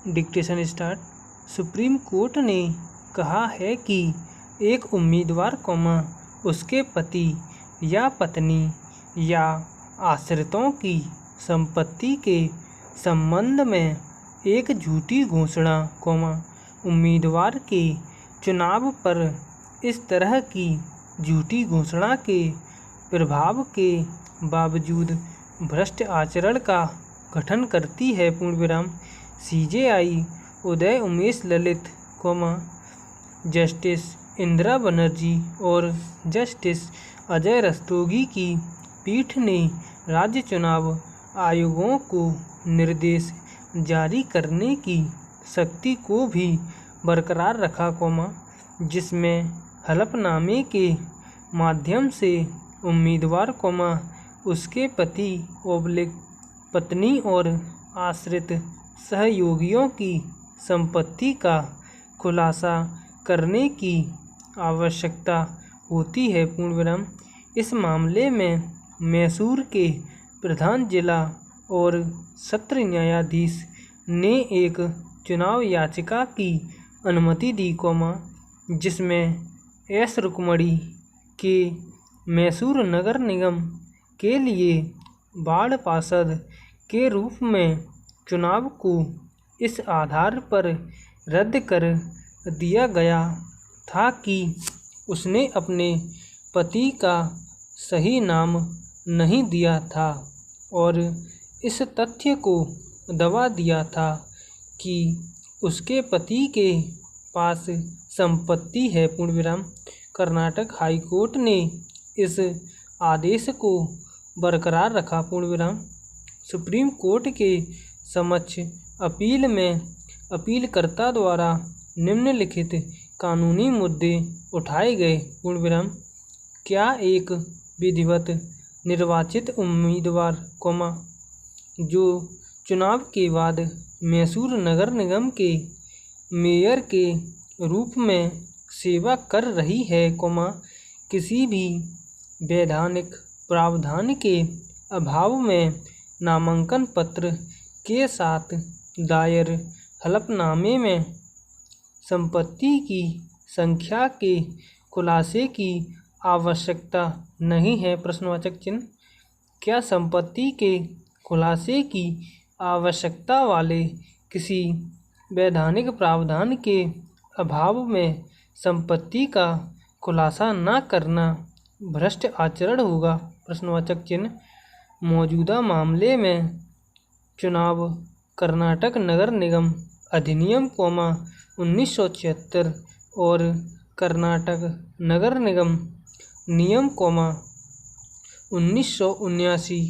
Dictation start. Supreme court ने कहा है कि एक उम्मीदवार उसके पति या पत्नी या आश्रितों की संपत्ति के संबंध में एक झूठी घोषणा उम्मीदवार के चुनाव पर इस तरह की झूठी घोषणा के प्रभाव के बावजूद भ्रष्ट आचरण का गठन करती है। सीजेआई उदय उमेश ललित जस्टिस इंदिरा बनर्जी और जस्टिस अजय रस्तोगी की पीठ ने राज्य चुनाव आयोगों को निर्देश जारी करने की शक्ति को भी बरकरार रखा जिसमें हलफनामे के माध्यम से उम्मीदवार उसके पति पत्नी और आश्रित सहयोगियों की संपत्ति का खुलासा करने की आवश्यकता होती है। इस मामले में मैसूर के प्रधान जिला और सत्र न्यायाधीश ने एक चुनाव याचिका की अनुमति दी जिसमें एस रुक्मणी के मैसूर नगर निगम के लिए वार्ड पार्षद के रूप में चुनाव को इस आधार पर रद्द कर दिया गया था कि उसने अपने पति का सही नाम नहीं दिया था और इस तथ्य को दबा दिया था कि उसके पति के पास संपत्ति है। कर्नाटक हाई कोर्ट ने इस आदेश को बरकरार रखा। सुप्रीम कोर्ट के समक्ष अपील में अपीलकर्ता द्वारा निम्नलिखित कानूनी मुद्दे उठाए गए। क्या एक विधिवत निर्वाचित उम्मीदवार जो चुनाव के बाद मैसूर नगर निगम के मेयर के रूप में सेवा कर रही है किसी भी वैधानिक प्रावधान के अभाव में नामांकन पत्र के साथ दायर हलफनामे में संपत्ति की संख्या के खुलासे की आवश्यकता नहीं है। प्रश्नवाचक चिन्ह। क्या संपत्ति के खुलासे की आवश्यकता वाले किसी वैधानिक प्रावधान के अभाव में संपत्ति का खुलासा न करना भ्रष्ट आचरण होगा? प्रश्नवाचक चिन्ह। मौजूदा मामले में चुनाव कर्नाटक नगर निगम अधिनियम 1976 और कर्नाटक नगर निगम नियम 1979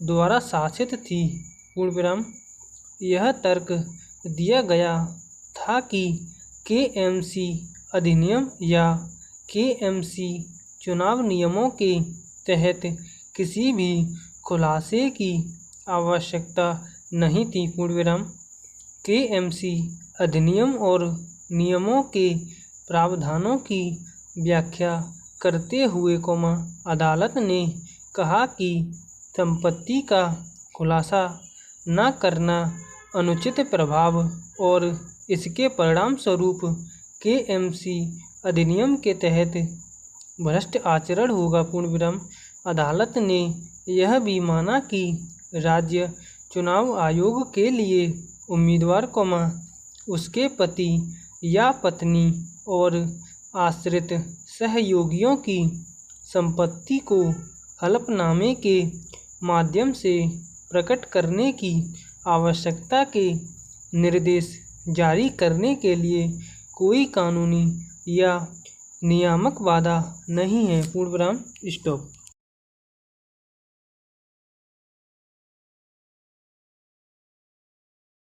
द्वारा शासित थी। यह तर्क दिया गया था कि केएमसी अधिनियम या केएमसी चुनाव नियमों के तहत किसी भी खुलासे की आवश्यकता नहीं थी। केएमसी अधिनियम और नियमों के प्रावधानों की व्याख्या करते हुए अदालत ने कहा कि संपत्ति का खुलासा न करना अनुचित प्रभाव और इसके परिणामस्वरूप केएमसी अधिनियम के तहत भ्रष्ट आचरण होगा। अदालत ने यह भी माना कि राज्य चुनाव आयोग के लिए उम्मीदवार उसके पति या पत्नी और आश्रित सहयोगियों की संपत्ति को हलफनामे के माध्यम से प्रकट करने की आवश्यकता के निर्देश जारी करने के लिए कोई कानूनी या नियामक बाधा नहीं है। स्टॉप।